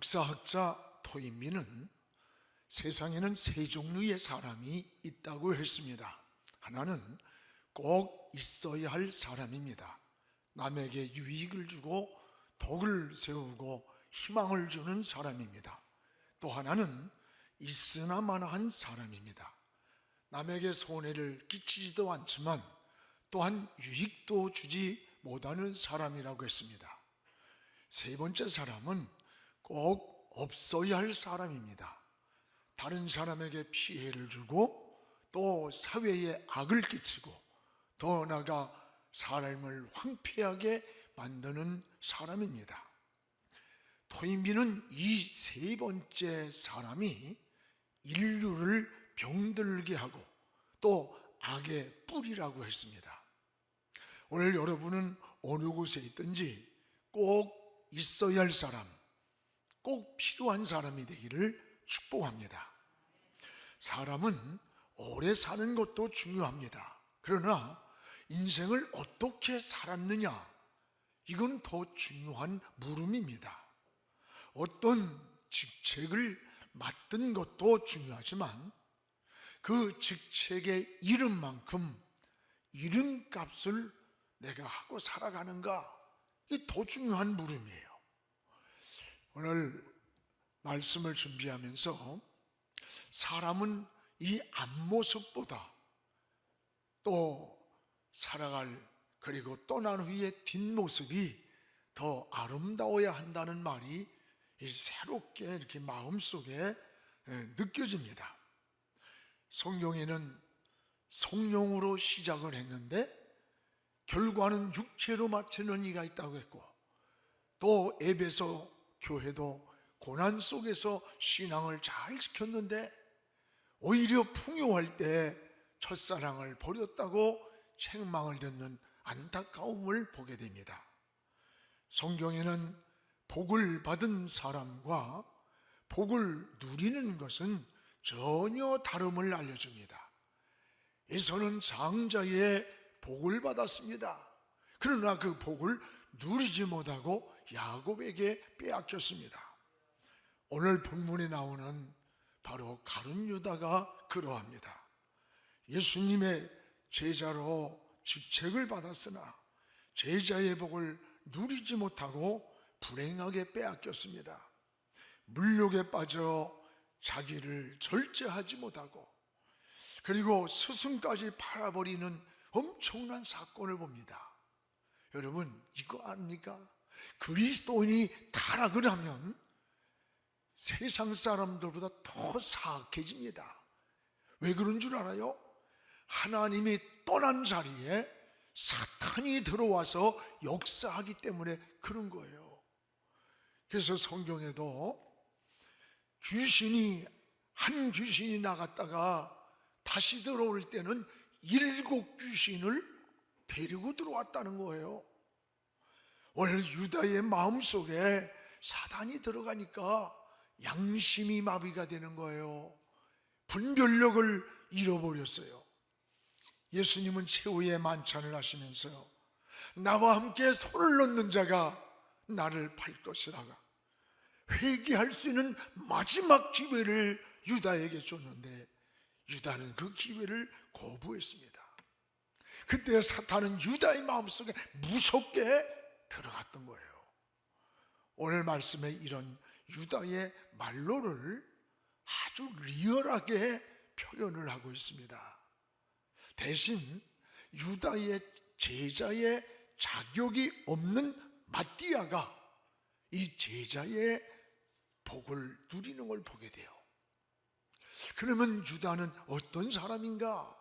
역사학자 토인비는 세상에는 세 종류의 사람이 있다고 했습니다. 하나는 꼭 있어야 할 사람입니다. 남에게 유익을 주고 덕을 세우고 희망을 주는 사람입니다. 또 하나는 있으나 마나한 사람입니다. 남에게 손해를 끼치지도 않지만 또한 유익도 주지 못하는 사람이라고 했습니다. 세 번째 사람은 꼭 없어야 할 사람입니다. 다른 사람에게 피해를 주고 또 사회에 악을 끼치고 더 나아가 사람을 황폐하게 만드는 사람입니다. 토인비는 이 세 번째 사람이 인류를 병들게 하고 또 악의 뿌리라고 했습니다. 오늘 여러분은 어느 곳에 있든지 꼭 있어야 할 사람, 꼭 필요한 사람이 되기를 축복합니다. 사람은 오래 사는 것도 중요합니다. 그러나 인생을 어떻게 살았느냐, 이건 더 중요한 물음입니다. 어떤 직책을 맡은 것도 중요하지만 그 직책의 이름만큼 이름값을 내가 하고 살아가는가, 이게 더 중요한 물음이에요. 오늘 말씀을 준비하면서 사람은 이 앞모습보다 또 살아갈 그리고 떠난 후의 뒷모습이 더 아름다워야 한다는 말이 새롭게 이렇게 마음속에 느껴집니다. 성경에는 성령으로 시작을 했는데 결과는 육체로 마치는 이가 있다고 했고, 또 에베소 교회도 고난 속에서 신앙을 잘 지켰는데 오히려 풍요할 때 첫사랑을 버렸다고 책망을 듣는 안타까움을 보게 됩니다. 성경에는 복을 받은 사람과 복을 누리는 것은 전혀 다름을 알려줍니다. 에서는 장자의 복을 받았습니다. 그러나 그 복을 누리지 못하고 야곱에게 빼앗겼습니다. 오늘 본문에 나오는 바로 가룟 유다가 그러합니다. 예수님의 제자로 직책을 받았으나 제자의 복을 누리지 못하고 불행하게 빼앗겼습니다. 물욕에 빠져 자기를 절제하지 못하고 그리고 스승까지 팔아버리는 엄청난 사건을 봅니다. 여러분, 이거 아닙니까? 그리스도인이 타락을 하면 세상 사람들보다 더 사악해집니다. 왜 그런 줄 알아요? 하나님이 떠난 자리에 사탄이 들어와서 역사하기 때문에 그런 거예요. 그래서 성경에도 한 귀신이 나갔다가 다시 들어올 때는 7 귀신을 데리고 들어왔다는 거예요. 오늘 유다의 마음속에 사단이 들어가니까 양심이 마비가 되는 거예요. 분별력을 잃어버렸어요. 예수님은 최후의 만찬을 하시면서요, 나와 함께 손을 넣는 자가 나를 팔 것이라가 회개할 수 있는 마지막 기회를 유다에게 줬는데 유다는 그 기회를 거부했습니다. 그때 사탄은 유다의 마음속에 무섭게 들어갔던 거예요. 오늘 말씀에 이런 유다의 말로를 아주 리얼하게 표현을 하고 있습니다. 대신 유다의 제자의 자격이 없는 마띠아가 이 제자의 복을 누리는 걸 보게 돼요. 그러면 유다는 어떤 사람인가?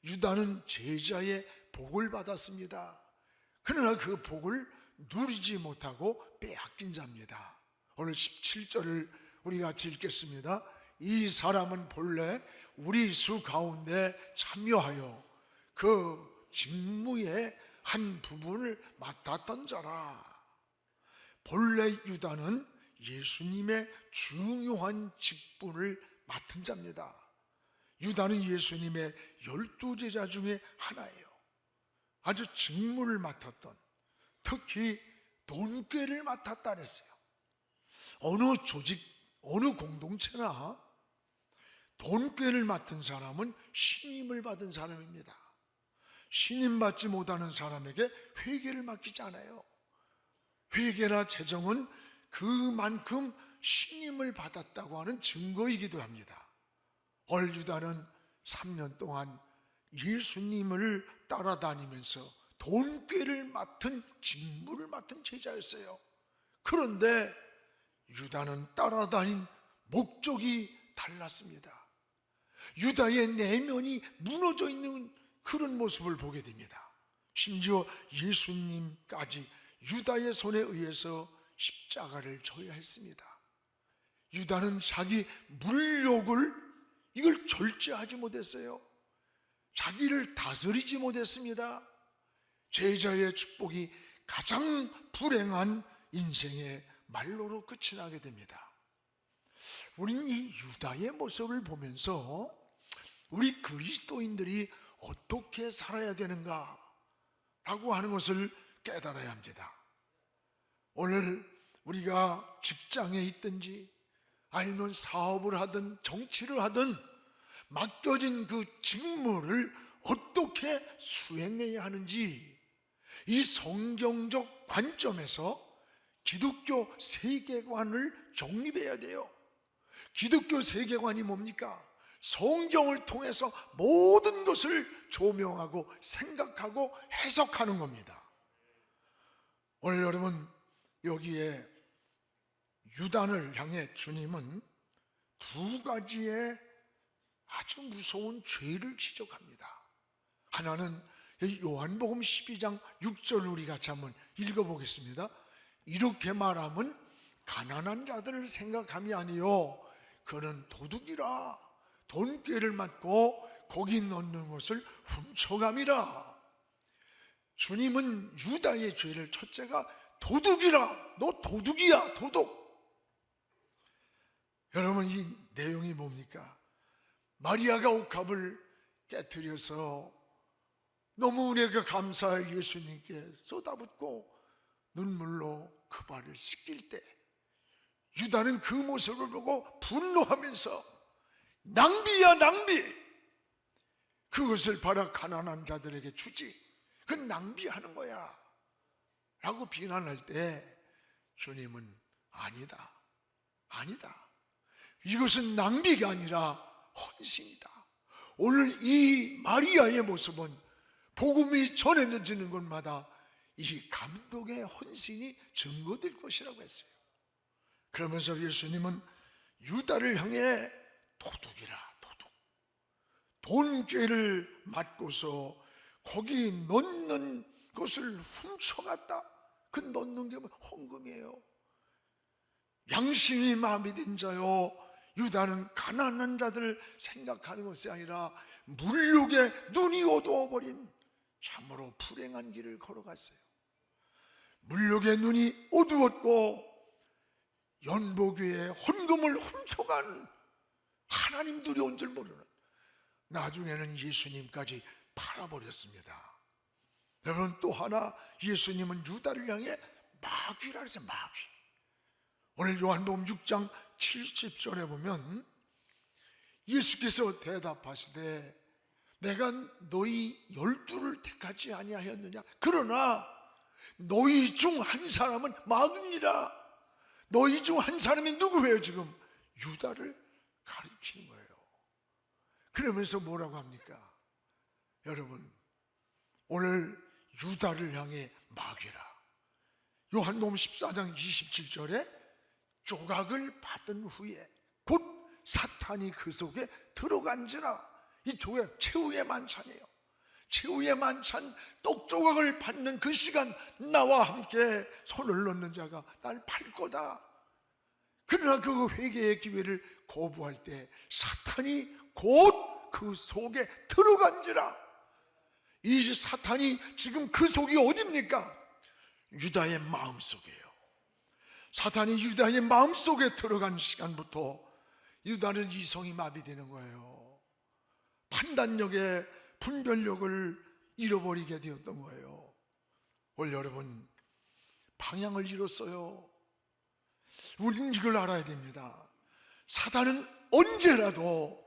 유다는 제자의 복을 받았습니다. 그러나 그 복을 누리지 못하고 빼앗긴 자입니다. 오늘 17절을 우리 같이 읽겠습니다. 이 사람은 본래 우리 수 가운데 참여하여 그 직무의 한 부분을 맡았던 자라. 본래 유다는 예수님의 중요한 직분을 맡은 자입니다. 유다는 예수님의 12제자 중에 하나예요. 아주 직무를 맡았던, 특히 돈꾀를 맡았다 그랬어요. 어느 조직, 어느 공동체나 돈꾀를 맡은 사람은 신임을 받은 사람입니다. 신임 받지 못하는 사람에게 회계를 맡기지 않아요. 회계나 재정은 그만큼 신임을 받았다고 하는 증거이기도 합니다. 유다는 3년 동안 예수님을 따라다니면서 돈꾀를 맡은, 직무를 맡은 제자였어요. 그런데 유다는 따라다닌 목적이 달랐습니다. 유다의 내면이 무너져 있는 그런 모습을 보게 됩니다. 심지어 예수님까지 유다의 손에 의해서 십자가를 져야 했습니다. 유다는 자기 물욕을 이걸 절제하지 못했어요. 자기를 다스리지 못했습니다. 제자의 축복이 가장 불행한 인생의 말로로 끝이 나게 됩니다. 우리는 이 유다의 모습을 보면서 우리 그리스도인들이 어떻게 살아야 되는가 라고 하는 것을 깨달아야 합니다. 오늘 우리가 직장에 있든지 아니면 사업을 하든 정치를 하든 맡겨진 그 직무를 어떻게 수행해야 하는지, 이 성경적 관점에서 기독교 세계관을 정립해야 돼요. 기독교 세계관이 뭡니까? 성경을 통해서 모든 것을 조명하고 생각하고 해석하는 겁니다. 오늘 여러분, 여기에 유단을 향해 주님은 두 가지의 아주 무서운 죄를 지적합니다. 하나는 요한복음 12장 6절 우리 같이 한번 읽어보겠습니다. 이렇게 말하면 가난한 자들을 생각함이 아니요 그는 도둑이라, 돈꾀를 맡고 거기 넣는 것을 훔쳐감이라. 주님은 유다의 죄를, 첫째가 도둑이라, 너 도둑이야, 도둑. 여러분, 이 내용이 뭡니까? 마리아가 옥합을 깨트려서 너무 은혜가 감사해 예수님께 쏟아붓고 눈물로 그 발을 씻길 때 유다는 그 모습을 보고 분노하면서 낭비야 낭비, 그것을 바라 가난한 자들에게 주지, 그건 낭비하는 거야 라고 비난할 때 주님은 아니다, 이것은 낭비가 아니라 헌신이다. 오늘 이 마리아의 모습은 복음이 전해지는 곳마다 이 감동의 헌신이 증거될 것이라고 했어요. 그러면서 예수님은 유다를 향해 도둑이라, 도둑, 돈꾀를 맡고서 거기 넣는 것을 훔쳐갔다. 그 넣는 게 헌금이에요. 양심이 마비된 자요, 유다는 가난한 자들을 생각하는 것이 아니라 물욕에 눈이 어두워버린 참으로 불행한 길을 걸어갔어요. 물욕에 눈이 어두웠고 연복 위에 헌금을 훔쳐간, 하나님 두려운 줄 모르는, 나중에는 예수님까지 팔아버렸습니다. 여러분, 또 하나 예수님은 유다를 향해 마귀라 그랬어요. 마귀. 오늘 요한복음 6장 70절에 보면 예수께서 대답하시되 내가 너희 12를 택하지 아니하였느냐? 그러나 너희 중 한 사람은 마귀니라. 너희 중 한 사람이 누구예요? 지금 유다를 가리키는 거예요. 그러면서 뭐라고 합니까? 여러분, 오늘 유다를 향해 마귀라. 요한복음 14장 27절에 조각을 받은 후에 곧 사탄이 그 속에 들어간지라. 이 조각, 최후의 만찬이에요. 최후의 만찬, 떡 조각을 받는 그 시간, 나와 함께 손을 넣는 자가 날 팔 거다. 그러나 그 회개의 기회를 거부할 때 사탄이 곧 그 속에 들어간지라. 이 사탄이 지금 그 속이 어딥니까? 유다의 마음속이에요. 사탄이 유다의 마음속에 들어간 시간부터 유다는 이성이 마비되는 거예요. 판단력에 분별력을 잃어버리게 되었던 거예요. 오늘 여러분, 방향을 잃었어요. 우리는 이걸 알아야 됩니다. 사단은 언제라도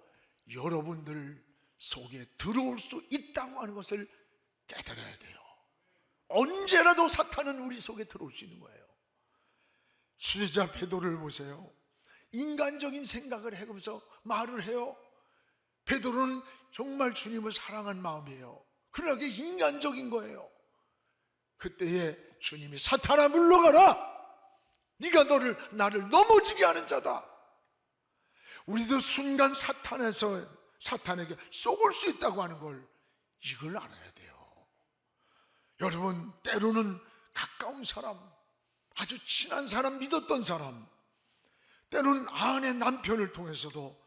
여러분들 속에 들어올 수 있다고 하는 것을 깨달아야 돼요. 언제라도 사탄은 우리 속에 들어올 수 있는 거예요. 수제자 베드로를 보세요. 인간적인 생각을 해가면서 말을 해요. 베드로는 정말 주님을 사랑한 마음이에요. 그러나 그게 인간적인 거예요. 그때에 주님이 사탄아 물러가라! 네가 나를 넘어지게 하는 자다. 우리도 순간 사탄에게 쏘을 수 있다고 하는 걸 이걸 알아야 돼요. 여러분, 때로는 가까운 사람, 아주 친한 사람, 믿었던 사람, 때로는 아내 남편을 통해서도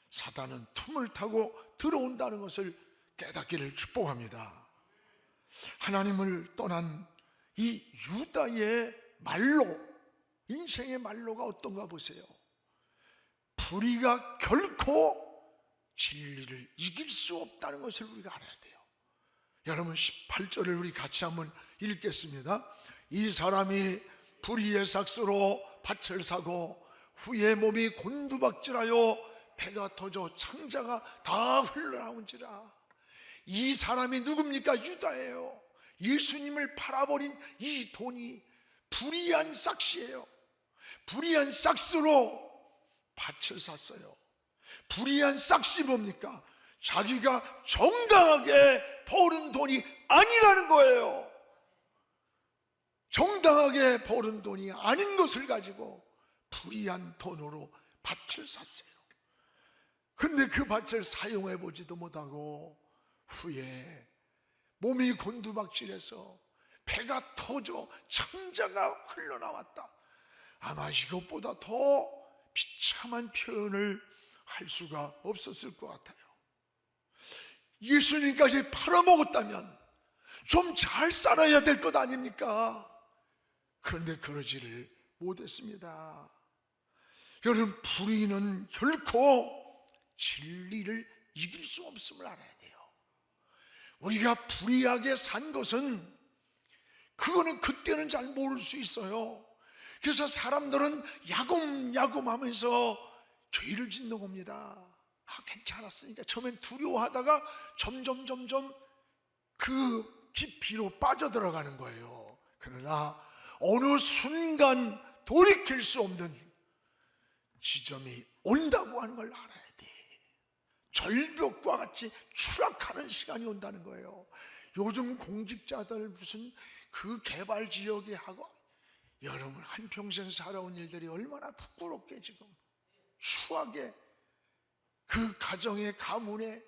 사단은 틈을 타고 들어온다는 것을 깨닫기를 축복합니다. 하나님을 떠난 이 유다의 말로, 인생의 말로가 어떤가 보세요. 불의가 결코 진리를 이길 수 없다는 것을 우리가 알아야 돼요. 여러분, 18절을 우리 같이 한번 읽겠습니다. 이 사람이 불의의 삭스로 밭을 사고 후에 몸이 곤두박질하여 배가 터져 창자가 다 흘러나온지라. 이 사람이 누굽니까? 유다예요. 예수님을 팔아버린 이 돈이 불의한 삭시예요. 불의한 삭스로 밭을 샀어요. 불의한 삭시 뭡니까? 자기가 정당하게 벌은 돈이 아니라는 거예요. 정당하게 벌은 돈이 아닌 것을 가지고 불의한 돈으로 밭을 샀어요. 그런데 그 밭을 사용해 보지도 못하고 후에 몸이 곤두박질해서 배가 터져 창자가 흘러나왔다. 아마 이것보다 더 비참한 표현을 할 수가 없었을 것 같아요. 예수님까지 팔아먹었다면 좀 잘 살아야 될 것 아닙니까? 그런데 그러지를 못했습니다. 여러분, 불의는 결코 진리를 이길 수 없음을 알아야 돼요. 우리가 불의하게 산 것은 그거는 그때는 잘 모를 수 있어요. 그래서 사람들은 야곱야곱 하면서 죄를 짓는 겁니다. 괜찮았으니까. 처음엔 두려워하다가 점점 그 깊이로 빠져들어가는 거예요. 그러나 어느 순간 돌이킬 수 없는 지점이 온다고 하는 걸 알아야 돼. 절벽과 같이 추락하는 시간이 온다는 거예요. 요즘 공직자들 무슨 그 개발 지역에 하고, 여러분 한평생 살아온 일들이 얼마나 부끄럽게 지금 추하게 그 가정의 가문의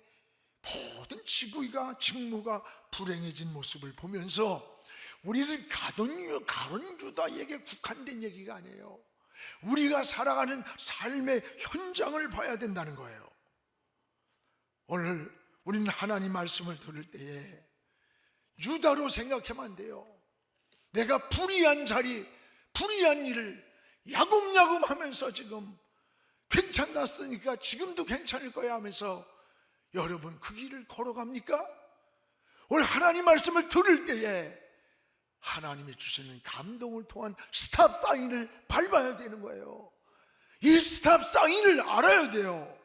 모든 직무가 불행해진 모습을 보면서 우리를 가론 유다에게 국한된 얘기가 아니에요. 우리가 살아가는 삶의 현장을 봐야 된다는 거예요. 오늘 우리는 하나님 말씀을 들을 때에 유다로 생각하면 안 돼요. 내가 불의한 일을 야곱야곱 하면서 지금 괜찮았으니까 지금도 괜찮을 거야 하면서 여러분 그 길을 걸어갑니까? 오늘 하나님 말씀을 들을 때에 하나님이 주시는 감동을 통한 스탑 사인을 밟아야 되는 거예요. 이 스탑 사인을 알아야 돼요.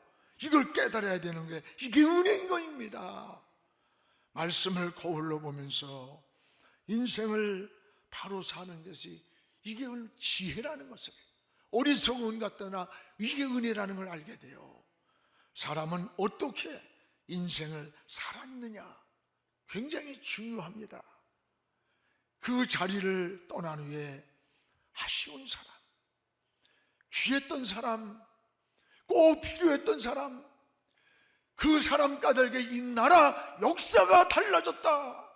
이걸 깨달아야 되는 게 이게 은혜인 것입니다. 말씀을 거울로 보면서 인생을 바로 사는 것이 이게 지혜라는 것을, 어리석은 같다나 이게 은혜라는 걸 알게 돼요. 사람은 어떻게 인생을 살았느냐 굉장히 중요합니다. 그 자리를 떠난 후에 아쉬운 사람, 귀했던 사람, 꼭 필요했던 사람, 그 사람 까닭에 이 나라 역사가 달라졌다,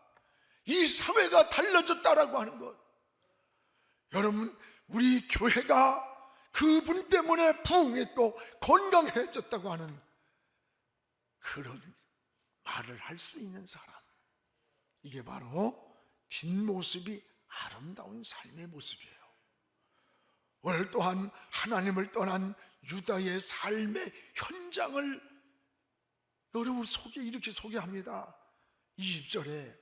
이 사회가 달라졌다라고 하는 것, 여러분 우리 교회가 그분 때문에 부흥했고 건강해졌다고 하는 그런 말을 할 수 있는 사람, 이게 바로 뒷모습이 아름다운 삶의 모습이에요. 오늘 또한 하나님을 떠난 유다의 삶의 현장을 여러분 이렇게 소개합니다. 20절에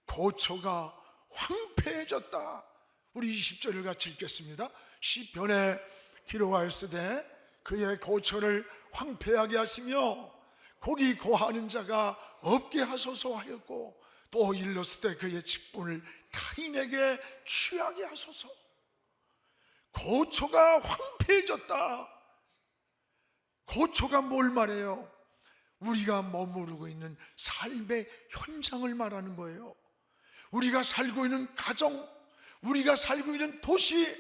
거처가 황폐해졌다. 우리 20절을 같이 읽겠습니다. 시편에 기록하였으되 그의 고초를 황폐하게 하시며 거기 거하는 자가 없게 하소서 하였고, 또 일렀으되 그의 직분을 타인에게 취하게 하소서. 고초가 황폐해졌다. 고초가 뭘 말해요? 우리가 머무르고 있는 삶의 현장을 말하는 거예요. 우리가 살고 있는 가정, 우리가 살고 있는 도시,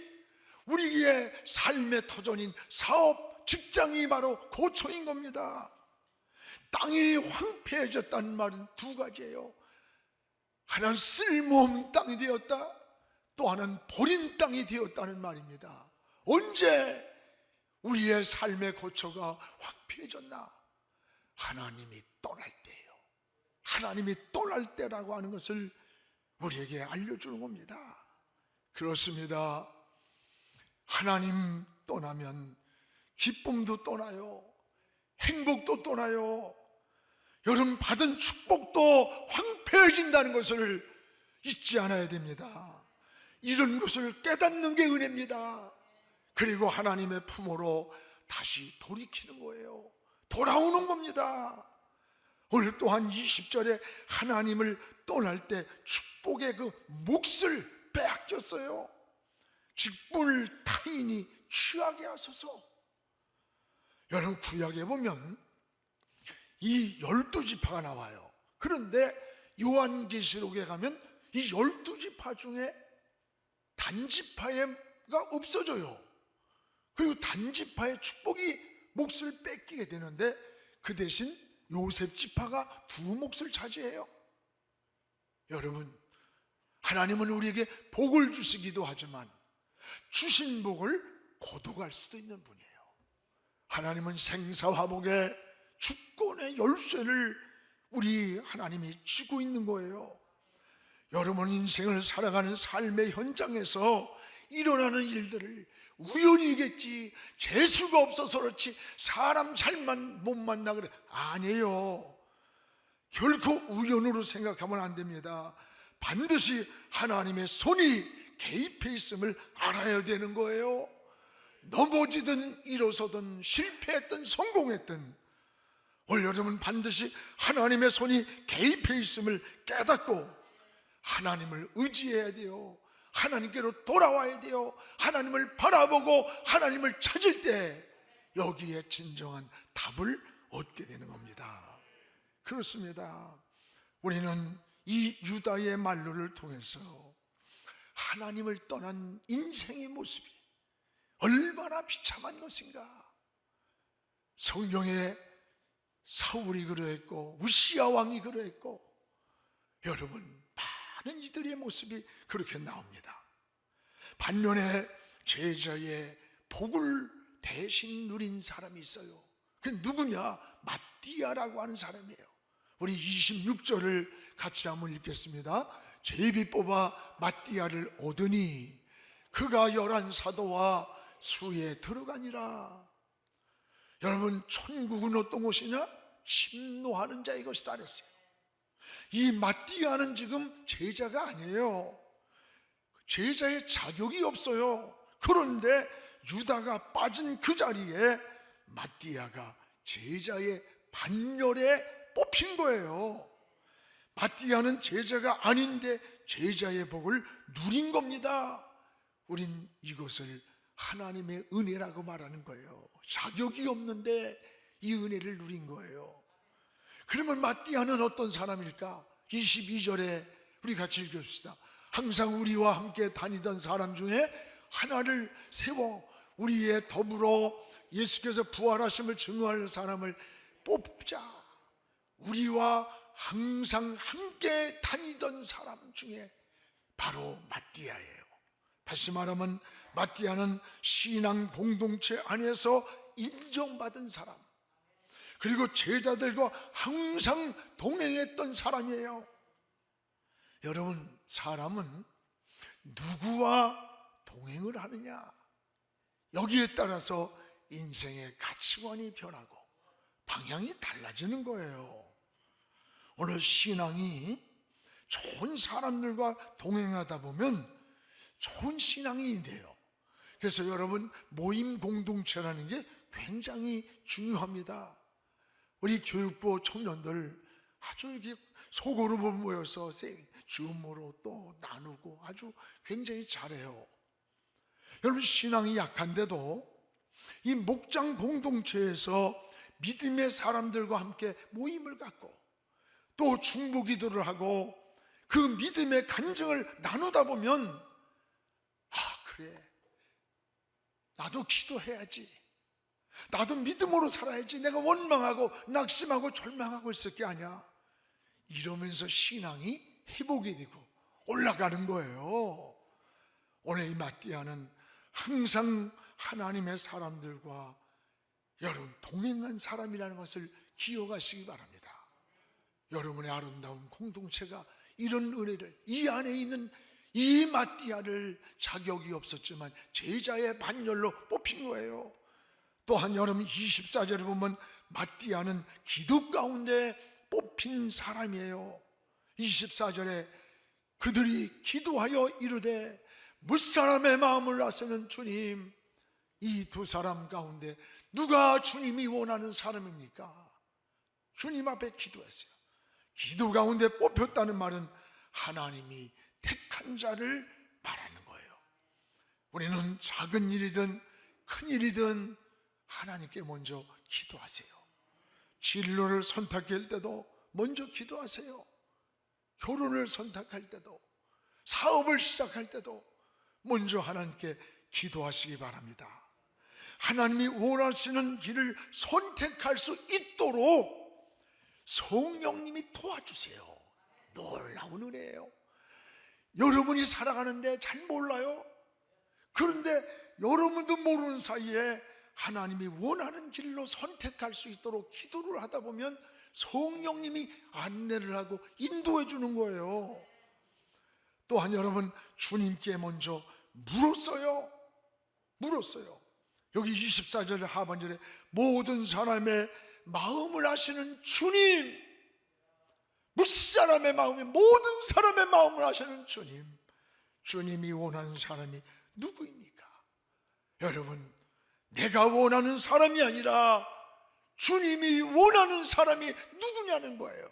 우리의 삶의 터전인 사업, 직장이 바로 고초인 겁니다. 땅이 황폐해졌다는 말은 두 가지예요. 하나는 쓸모없는 땅이 되었다, 또 하나는 버린 땅이 되었다는 말입니다. 언제 우리의 삶의 고초가 황폐해졌나? 하나님이 떠날 때예요. 하나님이 떠날 때라고 하는 것을 우리에게 알려주는 겁니다. 그렇습니다. 하나님 떠나면 기쁨도 떠나요, 행복도 떠나요, 여러분 받은 축복도 황폐해진다는 것을 잊지 않아야 됩니다. 이런 것을 깨닫는 게 은혜입니다. 그리고 하나님의 품으로 다시 돌이키는 거예요. 돌아오는 겁니다. 오늘 또한 20절에 하나님을 떠날 때 축복의 그 몫을 빼앗겼어요. 직분을 타인이 취하게 하소서. 여러분 구약에 보면 이 12지파가 나와요. 그런데 요한계시록에 가면 이 12지파 중에 단지파가 없어져요. 그리고 단지파의 축복이 몫을 뺏기게 되는데, 그 대신 요셉지파가 두 몫을 차지해요. 여러분, 하나님은 우리에게 복을 주시기도 하지만 주신 복을 거둬갈 수도 있는 분이에요. 하나님은 생사화복의 주권의 열쇠를 우리 하나님이 쥐고 있는 거예요. 여러분 인생을 살아가는 삶의 현장에서 일어나는 일들을 우연이겠지, 재수가 없어서 그렇지, 사람 잘만 못 만나 그래, 아니에요. 결코 우연으로 생각하면 안 됩니다. 반드시 하나님의 손이 개입해 있음을 알아야 되는 거예요. 넘어지든 일어서든 실패했든 성공했든 오늘 여러분 반드시 하나님의 손이 개입해 있음을 깨닫고 하나님을 의지해야 돼요. 하나님께로 돌아와야 돼요. 하나님을 바라보고 하나님을 찾을 때 여기에 진정한 답을 얻게 되는 겁니다. 그렇습니다. 우리는 이 유다의 말로를 통해서 하나님을 떠난 인생의 모습이 얼마나 비참한 것인가. 성경에 사울이 그러했고 우시야 왕이 그러했고, 여러분 많은 이들의 모습이 그렇게 나옵니다. 반면에 제자의 복을 대신 누린 사람이 있어요. 그 누구냐? 마띠아라고 하는 사람이에요. 우리 26절을 같이 한번 읽겠습니다. 제비 뽑아 마띠아를 얻으니 그가 11사도와 수에 들어가니라. 여러분 천국은 어떤 곳이냐? 심노하는 자의 것이다 그랬어요. 이 마띠아는 지금 제자가 아니에요. 제자의 자격이 없어요. 그런데 유다가 빠진 그 자리에 마띠아가 제자의 반열에 뽑힌 거예요. 마띠아는 제자가 아닌데 제자의 복을 누린 겁니다. 우린 이것을 하나님의 은혜라고 말하는 거예요. 자격이 없는데 이 은혜를 누린 거예요. 그러면 마띠아는 어떤 사람일까? 22절에 우리 같이 읽읍시다. 항상 우리와 함께 다니던 사람 중에 하나를 세워 우리의 더불어 예수께서 부활하심을 증거할 사람을 뽑자. 우리와 항상 함께 다니던 사람 중에 바로 마띠아예요. 다시 말하면 마띠아는 신앙 공동체 안에서 인정받은 사람, 그리고 제자들과 항상 동행했던 사람이에요. 여러분, 사람은 누구와 동행을 하느냐, 여기에 따라서 인생의 가치관이 변하고 방향이 달라지는 거예요. 오늘 신앙이 좋은 사람들과 동행하다 보면 좋은 신앙이 돼요. 그래서 여러분, 모임 공동체라는 게 굉장히 중요합니다. 우리 교육부 청년들 아주 이렇게 소그룹을 모여서 줌으로 또 나누고 아주 굉장히 잘해요. 여러분, 신앙이 약한데도 이 목장 공동체에서 믿음의 사람들과 함께 모임을 갖고 또 중보기도를 하고 그 믿음의 간증을 나누다 보면, 아, 그래, 나도 기도해야지, 나도 믿음으로 살아야지, 내가 원망하고 낙심하고 절망하고 있을 게 아니야, 이러면서 신앙이 회복이 되고 올라가는 거예요. 오늘 이 마띠아는 항상 하나님의 사람들과 여러분 동행한 사람이라는 것을 기억하시기 바랍니다. 여러분의 아름다운 공동체가 이런 은혜를, 이 안에 있는 이 마띠아를 자격이 없었지만 제자의 반열로 뽑힌 거예요. 또한 여러분 24절에 보면 마띠아는 기도 가운데 뽑힌 사람이에요. 24절에 그들이 기도하여 이르되 무사람의 마음을 아시는 주님, 이 두 사람 가운데 누가 주님이 원하는 사람입니까? 주님 앞에 기도했어요. 기도 가운데 뽑혔다는 말은 하나님이 택한 자를 말하는 거예요. 우리는 작은 일이든 큰 일이든 하나님께 먼저 기도하세요. 진로를 선택할 때도 먼저 기도하세요. 결혼을 선택할 때도, 사업을 시작할 때도 먼저 하나님께 기도하시기 바랍니다. 하나님이 원하시는 길을 선택할 수 있도록 성령님이 도와주세요. 놀라운 은혜예요. 여러분이 살아가는데 잘 몰라요. 그런데 여러분도 모르는 사이에 하나님이 원하는 길로 선택할 수 있도록 기도를 하다 보면 성령님이 안내를 하고 인도해 주는 거예요. 또한 여러분, 주님께 먼저 물었어요. 여기 24절 하반절에 모든 사람의 마음을 아시는 주님, 무사람의 마음이 모든 사람의 마음을 아시는 주님, 주님이 원하는 사람이 누구입니까? 여러분, 내가 원하는 사람이 아니라 주님이 원하는 사람이 누구냐는 거예요.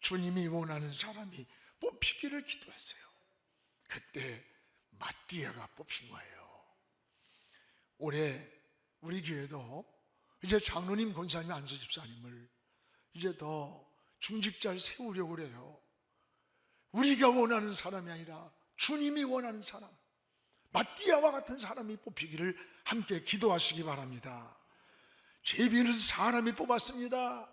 주님이 원하는 사람이 뽑히기를 기도했어요. 그때 마띠아가 뽑힌 거예요. 올해 우리 교회도 이제 장로님, 권사님, 안수집사님을 이제 더 중직자를 세우려고 그래요. 우리가 원하는 사람이 아니라 주님이 원하는 사람, 마띠아와 같은 사람이 뽑히기를 함께 기도하시기 바랍니다. 제비는 사람이 뽑았습니다.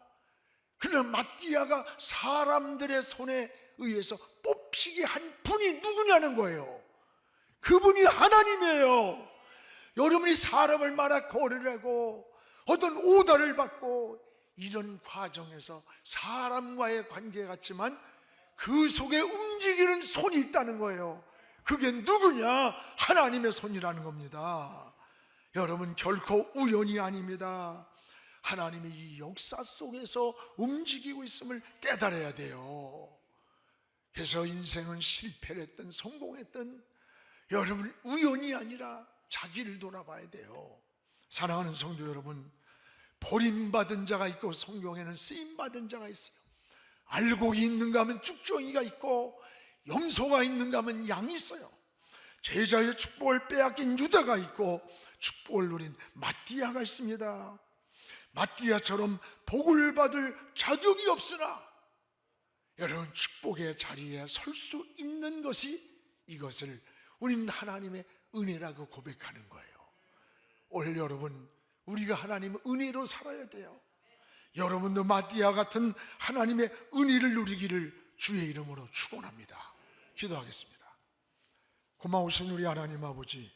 그러나 마띠아가 사람들의 손에 의해서 뽑히게 한 분이 누구냐는 거예요. 그분이 하나님이에요. 여러분이 사람을 말아 거래를 하고 어떤 오더를 받고 이런 과정에서 사람과의 관계 같지만 그 속에 움직이는 손이 있다는 거예요. 그게 누구냐? 하나님의 손이라는 겁니다. 여러분, 결코 우연이 아닙니다. 하나님이 이 역사 속에서 움직이고 있음을 깨달아야 돼요. 그래서 인생은 실패를 했든 성공했든 여러분, 우연이 아니라 자기를 돌아봐야 돼요. 사랑하는 성도 여러분, 버림받은 자가 있고 성경에는 쓰임받은 자가 있어요. 알곡이 있는가 하면 쭉정이가 있고 염소가 있는가 하면 양이 있어요. 제자의 축복을 빼앗긴 유다가 있고 축복을 누린 마띠아가 있습니다. 마띠아처럼 복을 받을 자격이 없으나 여러분, 축복의 자리에 설 수 있는 것이, 이것을 우리는 하나님의 은혜라고 고백하는 거예요. 오늘 여러분, 우리가 하나님의 은혜로 살아야 돼요. 여러분도 마띠아 같은 하나님의 은혜를 누리기를 주의 이름으로 축원합니다. 기도하겠습니다. 고마우신 우리 하나님 아버지,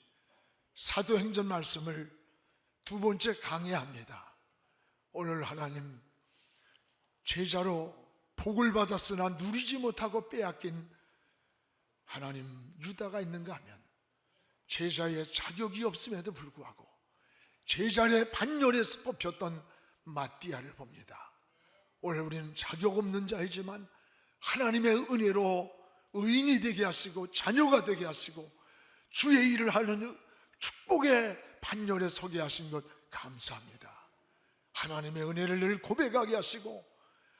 사도행전 말씀을 두 번째 강해합니다. 오늘 하나님, 제자로 복을 받았으나 누리지 못하고 빼앗긴 하나님 유다가 있는가 하면 제자의 자격이 없음에도 불구하고 제자의 반열에서 뽑혔던 마띠아를 봅니다. 오늘 우리는 자격 없는 자이지만 하나님의 은혜로 의인이 되게 하시고 자녀가 되게 하시고 주의 일을 하는 축복의 반열에 서게 하신 것 감사합니다. 하나님의 은혜를 늘 고백하게 하시고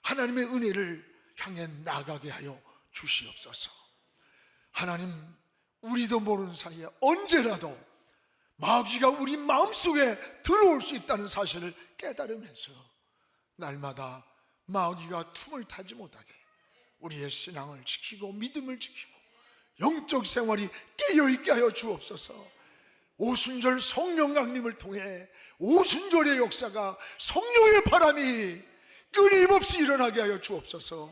하나님의 은혜를 향해 나가게 하여 주시옵소서. 하나님, 우리도 모르는 사이에 언제라도 마귀가 우리 마음속에 들어올 수 있다는 사실을 깨달으면서 날마다 마귀가 틈을 타지 못하게 우리의 신앙을 지키고 믿음을 지키고 영적 생활이 깨어있게 하여 주옵소서. 오순절 성령 강림을 통해 오순절의 역사가, 성령의 바람이 끊임없이 일어나게 하여 주옵소서.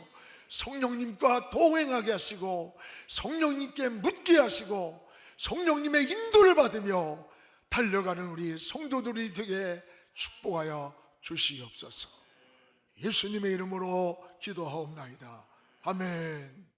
성령님과 동행하게 하시고 성령님께 묻게 하시고 성령님의 인도를 받으며 달려가는 우리 성도들이 되게 축복하여 주시옵소서. 예수님의 이름으로 기도하옵나이다. 아멘.